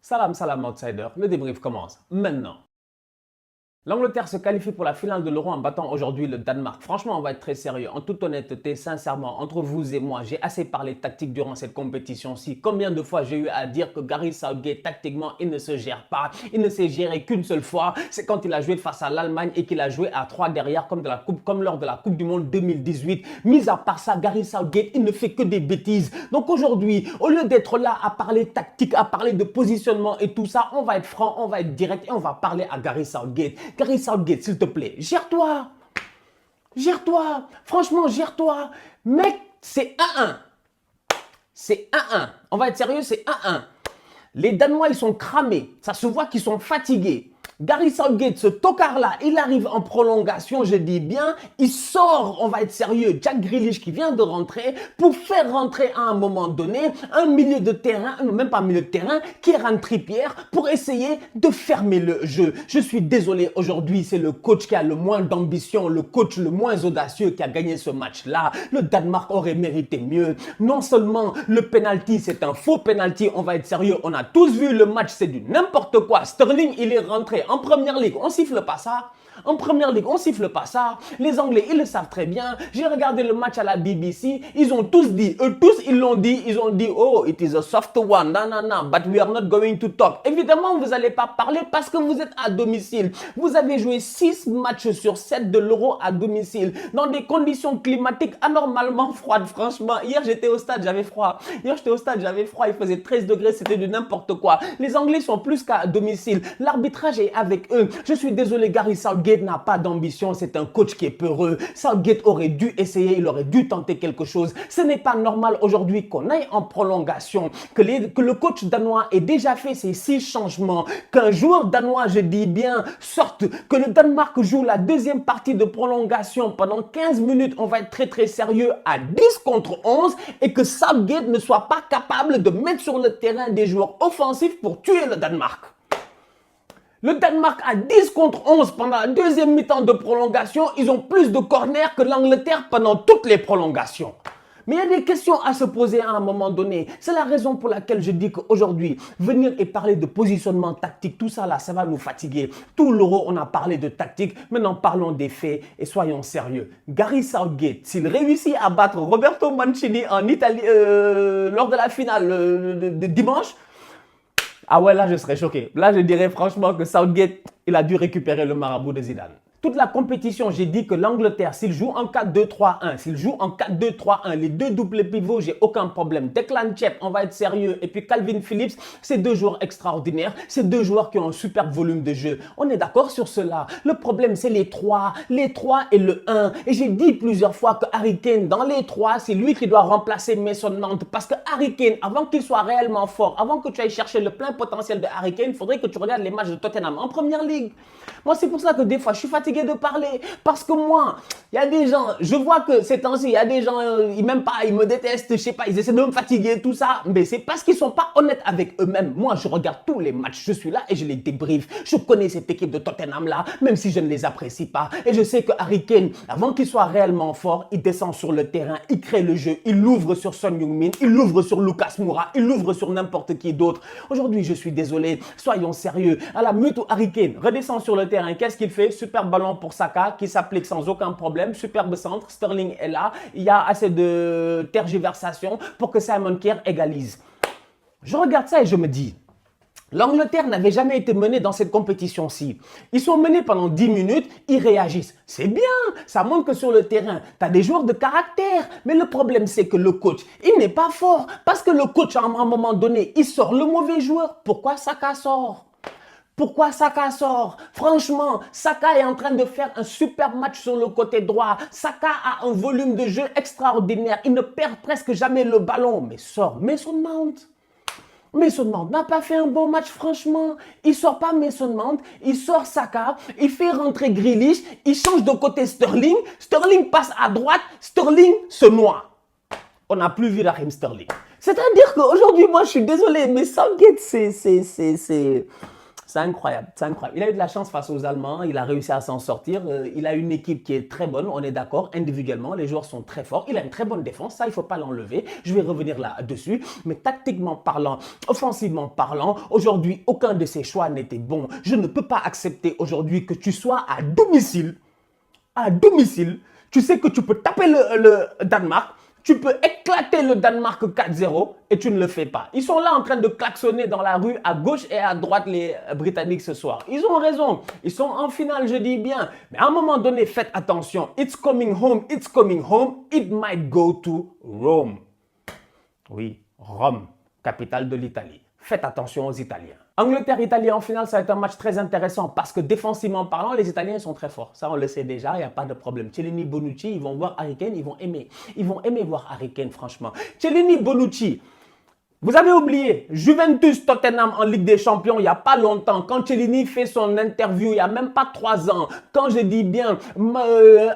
Salam, salam outsider, le débrief commence maintenant. L'Angleterre se qualifie pour la finale de l'Euro en battant aujourd'hui le Danemark. Franchement, on va être très sérieux. En toute honnêteté, sincèrement, entre vous et moi, j'ai assez parlé tactique durant cette compétition-ci. Combien de fois j'ai eu à dire que Gareth Southgate, tactiquement, il ne se gère pas. Il ne s'est géré qu'une seule fois. C'est quand il a joué face à l'Allemagne et qu'il a joué à 3 derrière comme lors de la Coupe du Monde 2018. Mis à part ça, Gareth Southgate, il ne fait que des bêtises. Donc aujourd'hui, au lieu d'être là à parler tactique, à parler de positionnement et tout ça, on va être franc, on va être direct et on va parler à Gareth Southgate. Gareth Southgate, s'il te plaît, gère-toi. Gère-toi. Franchement, gère-toi. Mec, c'est 1-1. C'est 1-1. On va être sérieux, c'est 1-1. Les Danois, ils sont cramés. Ça se voit qu'ils sont fatigués. Gareth Southgate, ce tocard-là, il arrive en prolongation, je dis bien, il sort, on va être sérieux, Jack Grealish qui vient de rentrer pour faire rentrer à un moment donné un milieu de terrain, même pas un milieu de terrain, Kieran Trippier pour essayer de fermer le jeu. Je suis désolé, aujourd'hui, c'est le coach qui a le moins d'ambition, le coach le moins audacieux qui a gagné ce match-là. Le Danemark aurait mérité mieux. Non seulement le penalty, c'est un faux penalty, on va être sérieux, on a tous vu le match, c'est du n'importe quoi. Sterling, il est rentré en première ligue, on siffle pas ça. En première ligue, on siffle pas ça. Les Anglais, ils le savent très bien. J'ai regardé le match à la BBC. Ils ont tous dit, eux tous, ils l'ont dit. Ils ont dit, oh, it is a soft one. Non, non, non, but we are not going to talk. Évidemment, vous n'allez pas parler parce que vous êtes à domicile. Vous avez joué 6 matchs sur 7 de l'Euro à domicile. Dans des conditions climatiques anormalement froides, franchement. Hier, j'étais au stade, j'avais froid. Il faisait 13 degrés, c'était de n'importe quoi. Les Anglais sont plus qu'à domicile. L'arbitrage est avec eux. Je suis désolé, Gareth Southgate n'a pas d'ambition, c'est un coach qui est peureux. Southgate aurait dû essayer, il aurait dû tenter quelque chose. Ce n'est pas normal aujourd'hui qu'on aille en prolongation, que le coach danois ait déjà fait ses 6 changements, qu'un joueur danois, je dis bien, sorte, que le Danemark joue la deuxième partie de prolongation pendant 15 minutes, on va être très très sérieux, à 10 contre 11 et que Southgate ne soit pas capable de mettre sur le terrain des joueurs offensifs pour tuer le Danemark. Le Danemark a 10 contre 11 pendant la deuxième mi-temps de prolongation. Ils ont plus de corners que l'Angleterre pendant toutes les prolongations. Mais il y a des questions à se poser à un moment donné. C'est la raison pour laquelle je dis qu'aujourd'hui, venir et parler de positionnement tactique, tout ça là, ça va nous fatiguer. Tout l'Euro, on a parlé de tactique. Maintenant, parlons des faits et soyons sérieux. Gareth Southgate, s'il réussit à battre Roberto Mancini en Italie lors de la finale de dimanche, ah ouais, là, je serais choqué. Là, je dirais franchement que Southgate, il a dû récupérer le marabout de Zidane. Toute la compétition, j'ai dit que l'Angleterre, s'il joue en 4-2-3-1, s'il joue en 4-2-3-1, les deux doubles pivots, j'ai aucun problème. Declan Rice, on va être sérieux. Et puis Calvin Phillips, c'est 2 joueurs extraordinaires. C'est 2 joueurs qui ont un super volume de jeu. On est d'accord sur cela. Le problème, c'est les 3 et le 1. Et j'ai dit plusieurs fois que Harry Kane, dans les 3, c'est lui qui doit remplacer Mason Mount. Parce que Harry Kane, avant qu'il soit réellement fort, avant que tu ailles chercher le plein potentiel de Harry Kane, il faudrait que tu regardes les matchs de Tottenham en première ligue. Moi, c'est pour ça que des fois, je suis fatigué de parler. Parce que moi, il y a des gens, je vois que ces temps-ci, il y a des gens, ils m'aiment pas, ils me détestent, je sais pas, ils essaient de me fatiguer, tout ça. Mais c'est parce qu'ils sont pas honnêtes avec eux-mêmes. Moi, je regarde tous les matchs, je suis là et je les débriefe. Je connais cette équipe de Tottenham là, même si je ne les apprécie pas. Et je sais que Harry Kane, avant qu'il soit réellement fort, il descend sur le terrain, il crée le jeu, il l'ouvre sur Son Heung-min, il l'ouvre sur Lucas Moura, il l'ouvre sur n'importe qui d'autre. Aujourd'hui, je suis désolé, soyons sérieux. À la minute où Harry Kane redescend sur le terrain, qu'est-ce qu'il fait? Super ballon pour Saka qui s'applique sans aucun problème. Superbe centre. Sterling est là. Il y a assez de tergiversation pour que Simon Kjær égalise. Je regarde ça et je me dis, l'Angleterre n'avait jamais été menée dans cette compétition-ci. Ils sont menés pendant 10 minutes, ils réagissent. C'est bien, ça montre que sur le terrain, tu as des joueurs de caractère. Mais le problème, c'est que le coach, il n'est pas fort. Parce que le coach, à un moment donné, il sort le mauvais joueur. Pourquoi Saka sort? Pourquoi Saka sort? Franchement, Saka est en train de faire un super match sur le côté droit. Saka a un volume de jeu extraordinaire. Il ne perd presque jamais le ballon. Mais sort Mason Mount. Mason Mount n'a pas fait un bon match, franchement. Il sort pas Mason Mount, il sort Saka, il fait rentrer Grealish, il change de côté Sterling. Sterling passe à droite, Sterling se noie. On n'a plus vu Raheem Sterling. C'est-à-dire qu'aujourd'hui, moi, je suis désolé, mais Southgate, C'est incroyable, c'est incroyable. Il a eu de la chance face aux Allemands, il a réussi à s'en sortir. Il a une équipe qui est très bonne, on est d'accord, individuellement, les joueurs sont très forts. Il a une très bonne défense, ça il ne faut pas l'enlever. Je vais revenir là-dessus. Mais tactiquement parlant, offensivement parlant, aujourd'hui, aucun de ses choix n'était bon. Je ne peux pas accepter aujourd'hui que tu sois à domicile. À domicile, tu sais que tu peux taper le Danemark. Tu peux éclater le Danemark 4-0 et tu ne le fais pas. Ils sont là en train de klaxonner dans la rue à gauche et à droite les Britanniques ce soir. Ils ont raison. Ils sont en finale, je dis bien. Mais à un moment donné, faites attention. It's coming home, it's coming home. It might go to Rome. Oui, Rome, capitale de l'Italie. Faites attention aux Italiens. Angleterre-Italie en finale, ça va être un match très intéressant parce que défensivement parlant, les Italiens sont très forts. Ça, on le sait déjà, il n'y a pas de problème. Chiellini, Bonucci, ils vont voir Harry Kane, ils vont aimer. Ils vont aimer voir Harry Kane, franchement. Chiellini, Bonucci. Vous avez oublié, Juventus-Tottenham en Ligue des Champions, il n'y a pas longtemps, quand Chiellini fait son interview, il n'y a même pas 3 ans, quand je dis bien,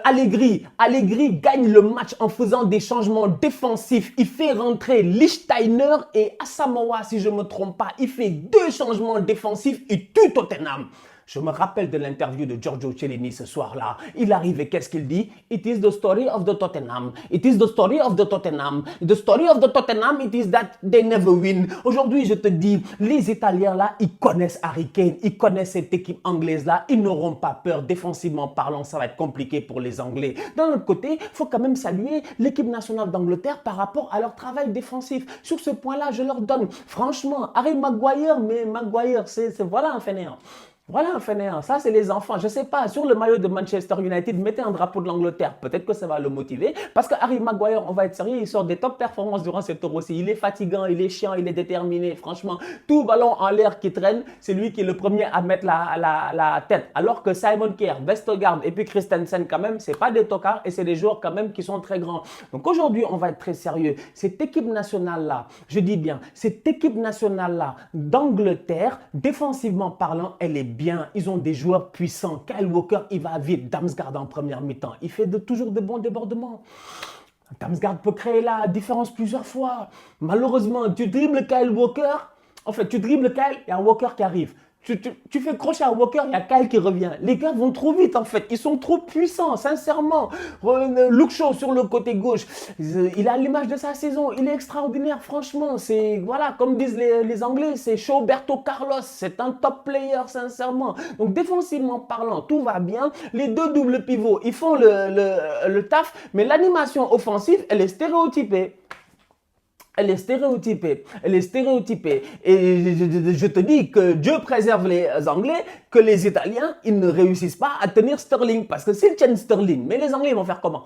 Allegri gagne le match en faisant des changements défensifs. Il fait rentrer Lichtsteiner et Asamoah, si je ne me trompe pas. Il fait 2 changements défensifs, il tue Tottenham. Je me rappelle de l'interview de Giorgio Chiellini ce soir-là. Il arrive et qu'est-ce qu'il dit? It is the story of the Tottenham. It is the story of the Tottenham. The story of the Tottenham, it is that they never win. Aujourd'hui, je te dis, les Italiens là, ils connaissent Harry Kane, ils connaissent cette équipe anglaise là, ils n'auront pas peur. Défensivement parlant, ça va être compliqué pour les Anglais. D'un autre côté, il faut quand même saluer l'équipe nationale d'Angleterre par rapport à leur travail défensif. Sur ce point-là, je leur donne, franchement, Harry Maguire, mais Maguire, c'est voilà un fainéant. Voilà un fainéant, ça c'est les enfants. Je ne sais pas, sur le maillot de Manchester United, mettez un drapeau de l'Angleterre. Peut-être que ça va le motiver. Parce que Harry Maguire, on va être sérieux, il sort des top performances durant ce tour-ci. Il est fatigant, il est chiant, il est déterminé. Franchement, tout ballon en l'air qui traîne, c'est lui qui est le premier à mettre la tête. Alors que Simon Kjær, Vestergaard et puis Christensen quand même, ce n'est pas des tocards et c'est des joueurs quand même qui sont très grands. Donc aujourd'hui, on va être très sérieux. Cette équipe nationale-là, je dis bien, cette équipe nationale-là d'Angleterre, défensivement parlant, elle est bien. Ils ont des joueurs puissants. Kyle Walker, il va vite. Damsgaard en première mi-temps. Il fait toujours de bons débordements. Damsgaard peut créer la différence plusieurs fois. Malheureusement, tu dribbles Kyle Walker. En fait, tu dribbles Kyle, il y a Walker qui arrive. Tu fais crochet à Walker, il y a Kyle qui revient. Les gars vont trop vite en fait. Ils sont trop puissants, sincèrement. Luke Shaw sur le côté gauche, il a l'image de sa saison. Il est extraordinaire, franchement. C'est, voilà, comme disent les Anglais, c'est Roberto Carlos. C'est un top player, sincèrement. Donc défensivement parlant, tout va bien. Les 2 doubles pivots, ils font le taf. Mais l'animation offensive, elle est stéréotypée. Elle est stéréotypée. Elle est stéréotypée. Et je te dis que Dieu préserve les Anglais, que les Italiens, ils ne réussissent pas à tenir Sterling. Parce que s'ils tiennent Sterling, mais les Anglais, ils vont faire comment?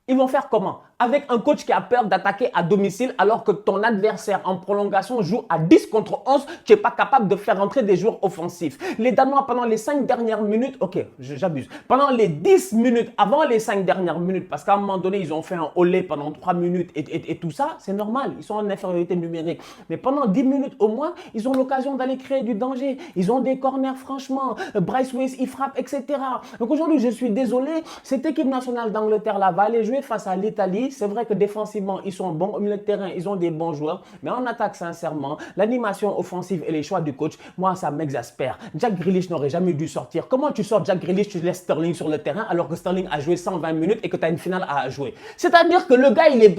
Ils vont faire comment? Avec un coach qui a peur d'attaquer à domicile alors que ton adversaire en prolongation joue à 10 contre 11, tu n'es pas capable de faire entrer des joueurs offensifs. Les Danois, pendant les 5 dernières minutes, ok, j'abuse, pendant les 10 minutes, avant les 5 dernières minutes, parce qu'à un moment donné, ils ont fait un olé pendant 3 minutes et tout ça, c'est normal, ils sont en infériorité numérique. Mais pendant 10 minutes au moins, ils ont l'occasion d'aller créer du danger. Ils ont des corners, franchement. Bryce Weiss, il frappe, etc. Donc aujourd'hui, je suis désolé, cette équipe nationale d'Angleterre-là va aller jouer face à l'Italie. C'est vrai que défensivement, ils sont bons. Au milieu de terrain, ils ont des bons joueurs. Mais en attaque, sincèrement, l'animation offensive et les choix du coach, moi, ça m'exaspère. Jack Grealish n'aurait jamais dû sortir. Comment tu sors Jack Grealish, tu laisses Sterling sur le terrain alors que Sterling a joué 120 minutes et que tu as une finale à jouer? C'est-à-dire que le gars, il est...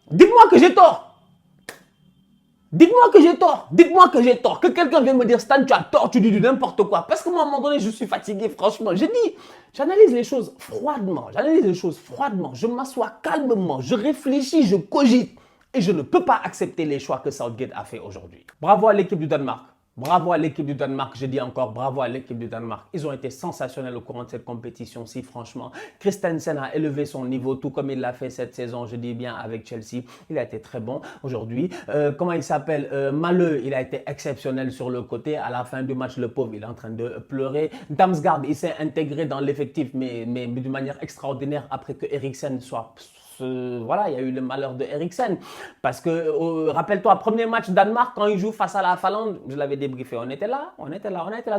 Dites-moi que j'ai tort. Dites-moi que j'ai tort. Dites-moi que j'ai tort. Que quelqu'un vienne me dire, Stan, tu as tort, tu dis du n'importe quoi. Parce que moi, à un moment donné, je suis fatigué, franchement. J'ai dit, j'analyse les choses froidement. J'analyse les choses froidement. Je m'assois calmement. Je réfléchis, je cogite. Et je ne peux pas accepter les choix que Southgate a fait aujourd'hui. Bravo à l'équipe du Danemark. Bravo à l'équipe du Danemark, je dis encore bravo à l'équipe du Danemark. Ils ont été sensationnels au courant de cette compétition-ci, franchement. Christensen a élevé son niveau, tout comme il l'a fait cette saison, je dis bien, avec Chelsea. Il a été très bon aujourd'hui. Comment il s'appelle? Maleux, il a été exceptionnel sur le côté. À la fin du match, le pauvre, il est en train de pleurer. Damsgaard, il s'est intégré dans l'effectif, mais d'une manière extraordinaire après que Eriksen soit voilà, il y a eu le malheur de Eriksen. Parce que, rappelle-toi, premier match Danemark, quand il joue face à la Finlande, je l'avais débriefé, on était là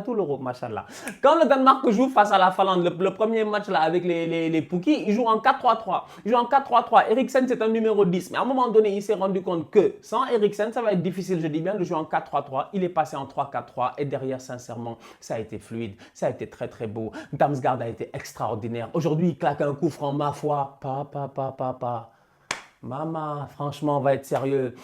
tout l'Euro, machallah. Quand le Danemark joue face à la Finlande, le premier match là avec les Pukki, il joue en 4-3-3. Il joue en 4-3-3. Eriksen, c'est un numéro 10. Mais à un moment donné, il s'est rendu compte que sans Eriksen, ça va être difficile, je dis bien, de jouer en 4-3-3. Il est passé en 3-4-3 et derrière, sincèrement, ça a été fluide. Ça a été très, très beau. Damsgaard a été extraordinaire. Aujourd'hui, il claque un coup franc, ma foi. Maman, franchement, on va être sérieux.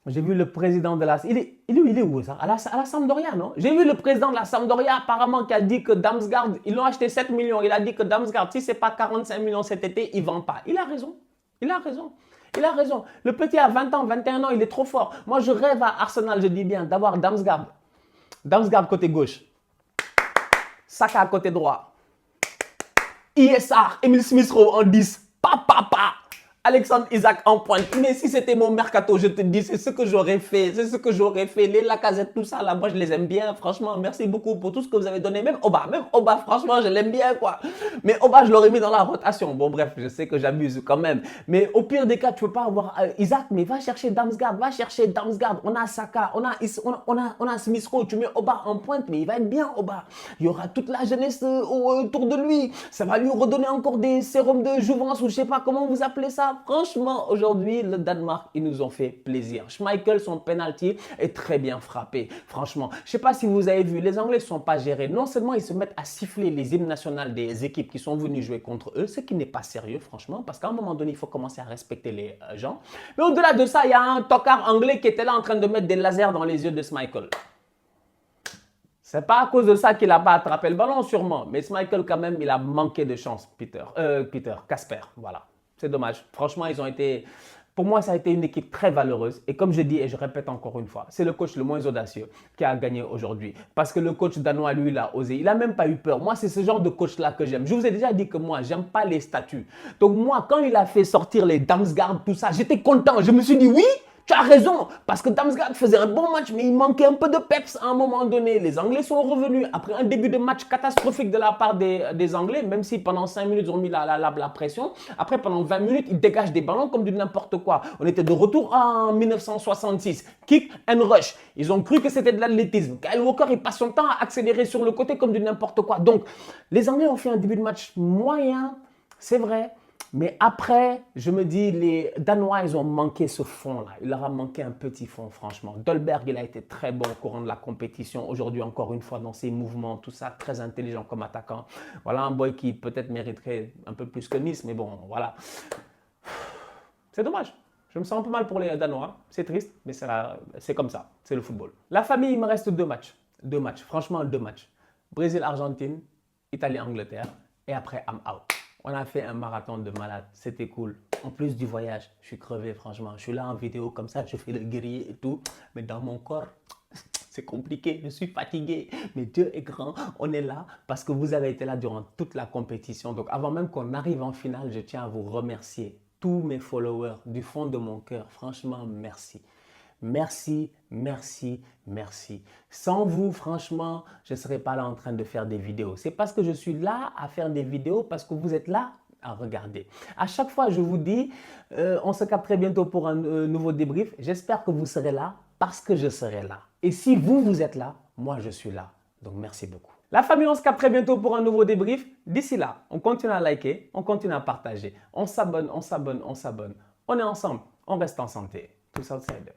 J'ai vu le président de la... Il est où ça? À la Sampdoria, non? J'ai vu le président de la Sampdoria apparemment qui a dit que Damsgaard, ils l'ont acheté 7 millions. Il a dit que Damsgaard, si ce n'est pas 45 millions cet été, il ne vend pas. Il a raison. Il a raison. Il a raison. Le petit a 20 ans, 21 ans, il est trop fort. Moi, je rêve à Arsenal, je dis bien, d'avoir Damsgaard. Damsgaard côté gauche. Saka côté droit. ISR, Emile Smith-Rowe en 10. Alexandre Isaac en pointe. Mais si c'était mon mercato, je te dis, c'est ce que j'aurais fait. C'est ce que j'aurais fait. Les Lacazette, tout ça, là, moi, je les aime bien. Franchement, merci beaucoup pour tout ce que vous avez donné. Même Oba, franchement, je l'aime bien, quoi. Mais Oba, je l'aurais mis dans la rotation. Bon, bref, je sais que j'abuse quand même. Mais au pire des cas, tu peux pas avoir Isaac, mais va chercher Damsgaard. On a Saka, on a Smith-Rowe. Tu mets Oba en pointe, mais il va être bien, Oba. Il y aura toute la jeunesse autour de lui. Ça va lui redonner encore des sérums de jouvence ou je sais pas comment vous appelez ça. Franchement, aujourd'hui, le Danemark, ils nous ont fait plaisir. Schmeichel, son penalty est très bien frappé. Franchement, je ne sais pas si vous avez vu, les Anglais ne sont pas gérés. Non seulement ils se mettent à siffler les hymnes nationales des équipes qui sont venues jouer contre eux, ce qui n'est pas sérieux, franchement, parce qu'à un moment donné, il faut commencer à respecter les gens. Mais au-delà de ça, il y a un tocard anglais qui était là en train de mettre des lasers dans les yeux de Schmeichel. C'est pas à cause de ça qu'il n'a pas attrapé le ballon, sûrement. Mais Schmeichel, quand même, il a manqué de chance, Casper, voilà. C'est dommage. Franchement, ils ont été... Pour moi, ça a été une équipe très valeureuse. Et comme je dis et je répète encore une fois, c'est le coach le moins audacieux qui a gagné aujourd'hui. Parce que le coach danois, lui, il a osé. Il n'a même pas eu peur. Moi, c'est ce genre de coach-là que j'aime. Je vous ai déjà dit que moi, j'aime pas les statuts. Donc moi, quand il a fait sortir les Damsgaard, tout ça, j'étais content. Je me suis dit, oui, tu as raison, parce que Damsgaard faisait un bon match, mais il manquait un peu de peps à un moment donné. Les Anglais sont revenus après un début de match catastrophique de la part des Anglais, même si pendant 5 minutes, ils ont mis la pression. Après, pendant 20 minutes, ils dégagent des ballons comme du n'importe quoi. On était de retour en 1966. Kick and rush. Ils ont cru que c'était de l'athlétisme. Kyle Walker, il passe son temps à accélérer sur le côté comme du n'importe quoi. Donc, les Anglais ont fait un début de match moyen, c'est vrai. Mais après, je me dis, les Danois, ils ont manqué ce fond-là. Il leur a manqué un petit fond, franchement. Dolberg, il a été très bon au courant de la compétition. Aujourd'hui, encore une fois, dans ses mouvements, tout ça, très intelligent comme attaquant. Voilà un boy qui peut-être mériterait un peu plus que Nice, mais bon, voilà. C'est dommage. Je me sens un peu mal pour les Danois. C'est triste, mais c'est comme ça. C'est le football. La famille, il me reste 2 matchs. 2 matchs. Franchement, 2 matchs. Brésil-Argentine, Italie-Angleterre. Et après, I'm out. On a fait un marathon de malade, c'était cool. En plus du voyage, je suis crevé franchement. Je suis là en vidéo comme ça, je fais le guerrier et tout. Mais dans mon corps, c'est compliqué, je suis fatigué. Mais Dieu est grand, on est là parce que vous avez été là durant toute la compétition. Donc avant même qu'on arrive en finale, je tiens à vous remercier. Tous mes followers, du fond de mon cœur, franchement, merci. Merci, merci, merci. Sans vous, franchement, je ne serais pas là en train de faire des vidéos. C'est parce que je suis là à faire des vidéos, parce que vous êtes là à regarder. À chaque fois, je vous dis, on se capte très bientôt pour un nouveau débrief. J'espère que vous serez là parce que je serai là. Et si vous, vous êtes là, moi, je suis là. Donc, merci beaucoup. La famille, on se capte très bientôt pour un nouveau débrief. D'ici là, on continue à liker, on continue à partager. On s'abonne, on s'abonne, on s'abonne. On est ensemble, on reste en santé. Tous outsiders.